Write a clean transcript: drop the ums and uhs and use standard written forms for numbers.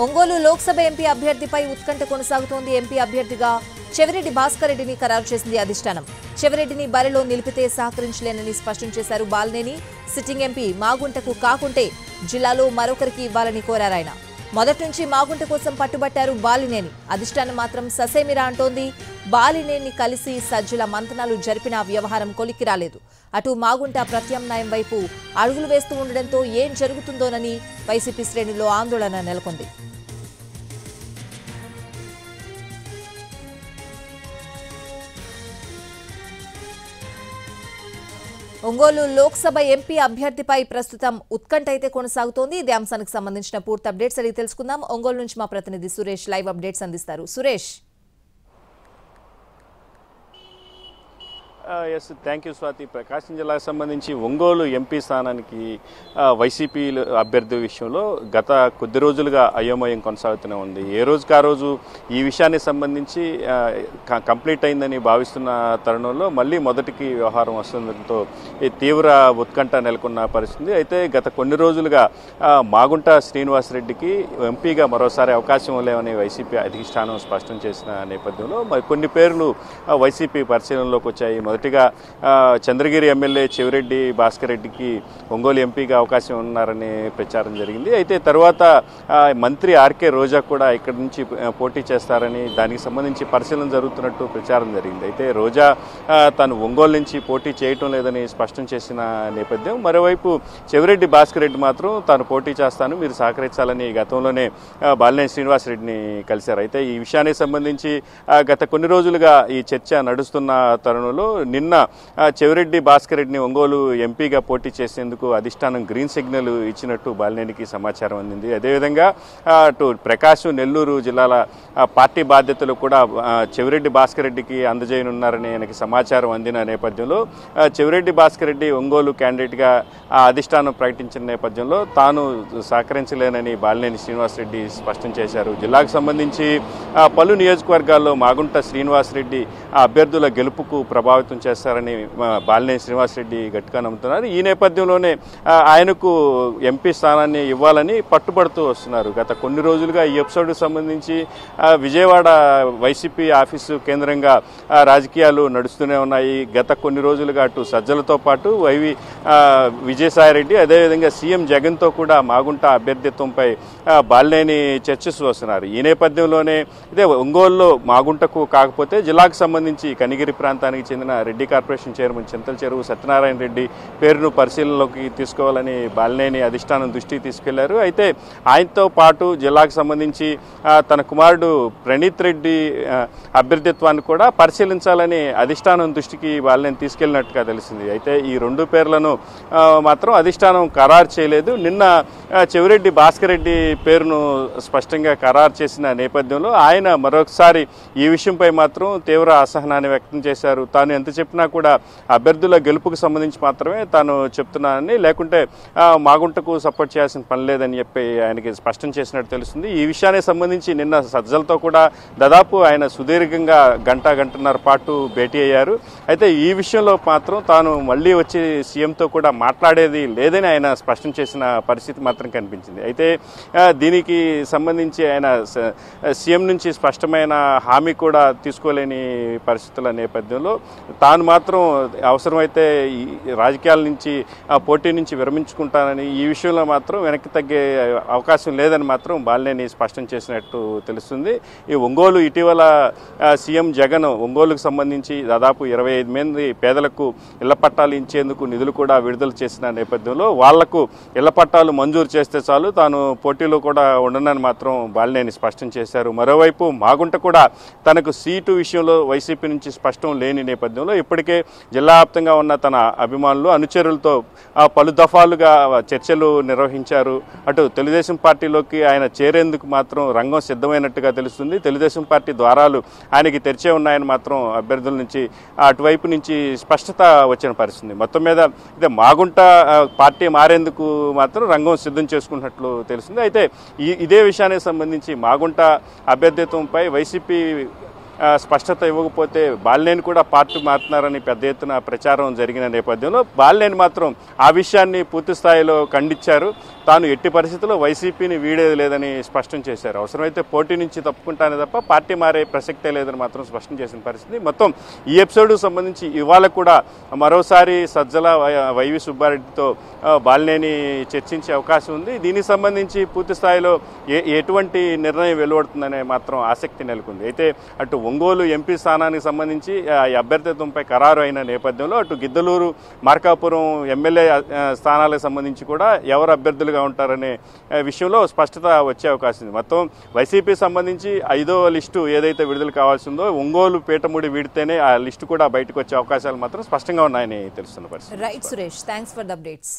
Ongole Lok Sabha MP అభ్యర్థిపై ఉత్కంఠ కొనసాగుతోంది. MP అభ్యర్థిగా చెవిరెడ్డి భాస్కర్ రెడ్డిని ఖరారు చేసింది అధిష్టానం. చెవిరెడ్డిని బరిలో నిలిపితే సహకరించలేనని స్పష్టం చేశారు బాలినేని. సిట్టింగ్ ఎంపీ మాగుంటకు కాకుంటే జిల్లాలో మరొకరికి ఇవ్వాలని కోరారాయన. మొదటి నుంచి మాగుంట కోసం పట్టుబట్టారు బాలినేని. అధిష్టానం మాత్రం ససేమిరా అంటోంది. బాలినేని కలిసి సజ్జల మంతనాలు జరిపిన వ్యవహారం కొలిక్కి రాలేదు. అటు మాగుంట ప్రత్యామ్నాయం వైపు అడుగులు వేస్తూ ఉండడంతో ఏం జరుగుతుందోనని వైసీపీ శ్రేణుల్లో ఆందోళన నెలకొంది. ఒంగోలు లోక్సభ ఎంపీ అభ్యర్థిపై ప్రస్తుతం ఉత్కంఠ అయితే కొనసాగుతోంది. ఇదే అంశానికి సంబంధించిన పూర్తి అప్డేట్స్ అడిగి తెలుసుకుందాం. ఒంగోలు నుంచి మా ప్రతినిధి సురేష్ లైవ్ అప్డేట్స్ అందిస్తారు. Suresh. Yes, thank you Swathi. Prakasam జిల్లాకు సంబంధించి ఒంగోలు ఎంపీ స్థానానికి వైసీపీ అభ్యర్థి విషయంలో గత కొద్ది రోజులుగా అయోమయం కొనసాగుతూనే ఉంది. ఏ రోజుకి ఆ రోజు ఈ విషయానికి సంబంధించి కంప్లీట్ అయిందని భావిస్తున్న తరుణంలో మళ్ళీ మొదటికి వ్యవహారం వస్తుండటంతో తీవ్ర ఉత్కంఠ నెలకొన్న పరిస్థితి. అయితే గత కొన్ని రోజులుగా మాగుంట శ్రీనివాసరెడ్డికి ఎంపీగా మరోసారి అవకాశం లేవని వైసీపీ అధిష్టానం స్పష్టం చేసిన నేపథ్యంలో మరి కొన్ని పేర్లు వైసీపీ పరిశీలనలోకి వచ్చాయి. మొదటిగా చంద్రగిరి ఎమ్మెల్యే చెవిరెడ్డి భాస్కర్ రెడ్డికి ఒంగోలు ఎంపీగా అవకాశం ఉన్నారని ప్రచారం జరిగింది. అయితే తర్వాత మంత్రి ఆర్కే రోజా కూడా ఇక్కడి నుంచి పోటీ చేస్తారని దానికి సంబంధించి పరిశీలన జరుగుతున్నట్టు ప్రచారం జరిగింది. అయితే రోజా తను ఒంగోలు నుంచి పోటీ చేయటం లేదని స్పష్టం చేసిన నేపథ్యం. మరోవైపు చెవిరెడ్డి భాస్కర్ రెడ్డి మాత్రం తాను పోటీ చేస్తాను, మీరు సహకరించాలని గతంలోనే బాలినేని శ్రీనివాసరెడ్డిని కలిశారు. అయితే ఈ విషయానికి సంబంధించి గత కొన్ని రోజులుగా ఈ చర్చ నడుస్తున్న తరుణంలో నిన్న చెవిరెడ్డి భాస్కర్ రెడ్డిని ఒంగోలు ఎంపీగా పోటీ చేసేందుకు అధిష్టానం గ్రీన్ సిగ్నల్ ఇచ్చినట్టు బాలినేనికి సమాచారం అందింది. అదేవిధంగా అటు ప్రకాశం, నెల్లూరు జిల్లాల పార్టీ బాధ్యతలు కూడా చెవిరెడ్డి భాస్కర్ రెడ్డికి అందజేయనున్నారని ఆయనకి సమాచారం అందిన నేపథ్యంలో చెవిరెడ్డి భాస్కర్ రెడ్డి ఒంగోలు క్యాండిడేట్గా అధిష్టానం ప్రకటించిన నేపథ్యంలో తాను సహకరించలేనని బాలినేని శ్రీనివాసరెడ్డి స్పష్టం చేశారు. జిల్లాకు సంబంధించి పలు నియోజకవర్గాల్లో మాగుంట శ్రీనివాసరెడ్డి అభ్యర్థుల గెలుపుకు ప్రభావితం చేస్తారని బాలినేని శ్రీనివాసరెడ్డి గట్టిగా నమ్ముతున్నారు. ఈ నేపథ్యంలోనే ఆయనకు ఎంపీ స్థానాన్ని ఇవ్వాలని పట్టుబడుతూ వస్తున్నారు. గత కొన్ని రోజులుగా ఈ ఎపిసోడ్కు సంబంధించి విజయవాడ వైసీపీ ఆఫీసు కేంద్రంగా రాజకీయాలు నడుస్తూనే ఉన్నాయి. గత కొన్ని రోజులుగా అటు సజ్జలతో పాటు విజయసాయిరెడ్డి అదేవిధంగా సీఎం జగన్తో కూడా మాగుంట అభ్యర్థిత్వంపై బాలినేని చర్చిస్తూ వస్తున్నారు. ఈ నేపథ్యంలోనే ఇదే ఒంగోలులో మాగుంటకు కాకపోతే జిల్లాకు సంబంధించి కనిగిరి ప్రాంతానికి చెందిన రెడ్డి కార్పొరేషన్ చైర్మన్ చింతల చెరువు సత్యనారాయణ రెడ్డి పేరును పరిశీలనలోకి తీసుకోవాలని బాలినేని అధిష్టానం దృష్టికి తీసుకెళ్లారు. అయితే ఆయనతో పాటు జిల్లాకు సంబంధించి తన కుమారుడు ప్రణీత్ రెడ్డి అభ్యర్థిత్వాన్ని కూడా పరిశీలించాలని అధిష్టానం దృష్టికి బాలినేని తీసుకెళ్లినట్టుగా తెలిసింది. అయితే ఈ రెండు పేర్లను మాత్రం అధిష్టానం ఖరారు చేయలేదు. నిన్న చెవిరెడ్డి భాస్కర్ రెడ్డి పేరును స్పష్టంగా ఖరారు చేసిన నేపథ్యంలో ఆయన మరొకసారి ఈ విషయంపై మాత్రం తీవ్ర అసహనాన్ని వ్యక్తం చేశారు. తాను ఎంత చెప్పినా కూడా అభ్యర్థుల గెలుపుకు సంబంధించి మాత్రమే తాను చెప్తున్నానని, లేకుంటే మాగుంటకు సపోర్ట్ చేయాల్సిన పని లేదని చెప్పి ఆయనకి స్పష్టం చేసినట్టు తెలుస్తుంది. ఈ విషయానికి సంబంధించి నిన్న సజ్జలతో కూడా దాదాపు ఆయన సుదీర్ఘంగా గంటన్నర పాటు భేటీ అయ్యారు. అయితే ఈ విషయంలో మాత్రం తాను మళ్ళీ వచ్చి సీఎంతో కూడా మాట్లాడేది లేదని ఆయన స్పష్టం చేసిన పరిస్థితి మాత్రం కనిపించింది. అయితే దీనికి సంబంధించి ఆయన సీఎం నుంచి స్పష్టమైన హామీ కూడా తీసుకోలేని పరిస్థితుల నేపథ్యంలో తాను మాత్రం అవసరమైతే రాజకీయాల నుంచి పోటీ నుంచి విరమించుకుంటానని, ఈ విషయంలో మాత్రం వెనక్కి తగ్గే అవకాశం లేదని మాత్రం బాలినేని స్పష్టం చేసినట్టు తెలుస్తుంది. ఈ ఒంగోలు ఇటీవల సీఎం జగన్ ఒంగోలుకు సంబంధించి దాదాపు 25 మంది పేదలకు ఇళ్ల పట్టాలు ఇచ్చేందుకు నిధులు కూడా విడుదల చేసిన నేపథ్యంలో వాళ్లకు ఇళ్ల పట్టాలు మంజూరు చేస్తే చాలు తాను పోటీలో కూడా ఉండనని మాత్రం బాలినేని స్పష్టం చేశారు. మరోవైపు మాగుంట కూడా తనకు సీటు విషయంలో వైసీపీ నుంచి స్పష్టం లేని నేపథ్యంలో ఇప్పటికే జిల్లా వ్యాప్తంగా ఉన్న తన అభిమానులు అనుచరులతో పలు దఫాలుగా చర్చలు నిర్వహించారు. అటు తెలుగుదేశం పార్టీలోకి ఆయన చేరేందుకు మాత్రం రంగం సిద్ధమైనట్టుగా తెలుస్తుంది. తెలుగుదేశం పార్టీ ద్వారాలు ఆయనకి తెరిచే ఉన్నాయని మాత్రం అభ్యర్థుల నుంచి అటువైపు నుంచి స్పష్టత వచ్చిన పరిస్థితి. మొత్తం మీద ఇదే మాగుంట పార్టీ మారేందుకు మాత్రం రంగం సిద్ధం చేసుకున్నట్లు తెలుస్తుంది. అయితే ఇదే విషయానికి సంబంధించి మాగుంట అభ్యర్థిత్వంపై వైసీపీ స్పష్టత ఇవ్వకపోతే బాలినేని కూడా పార్టీ మారుతున్నారని పెద్ద ఎత్తున ప్రచారం జరిగిన నేపథ్యంలో బాలినేని మాత్రం ఆ విషయాన్ని పూర్తి స్థాయిలో ఖండించారు. తాను ఎట్టి పరిస్థితుల్లో వైసీపీని వీడేది లేదని స్పష్టం చేశారు. అవసరమైతే పోటీ నుంచి తప్పుకుంటానే తప్ప పార్టీ మారే ప్రసక్తే లేదని మాత్రం స్పష్టం చేసిన పరిస్థితి. మొత్తం ఈ ఎపిసోడ్కు సంబంధించి ఇవాళ కూడా మరోసారి సజ్జల వైవి సుబ్బారెడ్డితో బాలినేని చర్చించే అవకాశం ఉంది. దీనికి సంబంధించి పూర్తి స్థాయిలో ఎటువంటి నిర్ణయం వెలువడుతుందనే మాత్రం ఆసక్తి నెలకొంది. అయితే అటు ఒంగోలు ఎంపీ స్థానానికి సంబంధించి అభ్యర్థిత్వంపై ఖరారు అయిన నేపథ్యంలో అటు గిద్దలూరు మార్కాపురం ఎమ్మెల్యే స్థానాలకు సంబంధించి కూడా ఎవరు అభ్యర్థులుగా ఉంటారనే విషయంలో స్పష్టత వచ్చే అవకాశం ఉంది. మొత్తం వైసీపీ సంబంధించి 5వ లిస్టు ఏదైతే విడుదల కావాల్సిందో ఒంగోలు పీఠముడి వీడితేనే ఆ లిస్టు కూడా బయటకు వచ్చే అవకాశాలు మాత్రం స్పష్టంగా ఉన్నాయని తెలుస్తున్న పరిస్థితి. Right Suresh, thanks for the updates.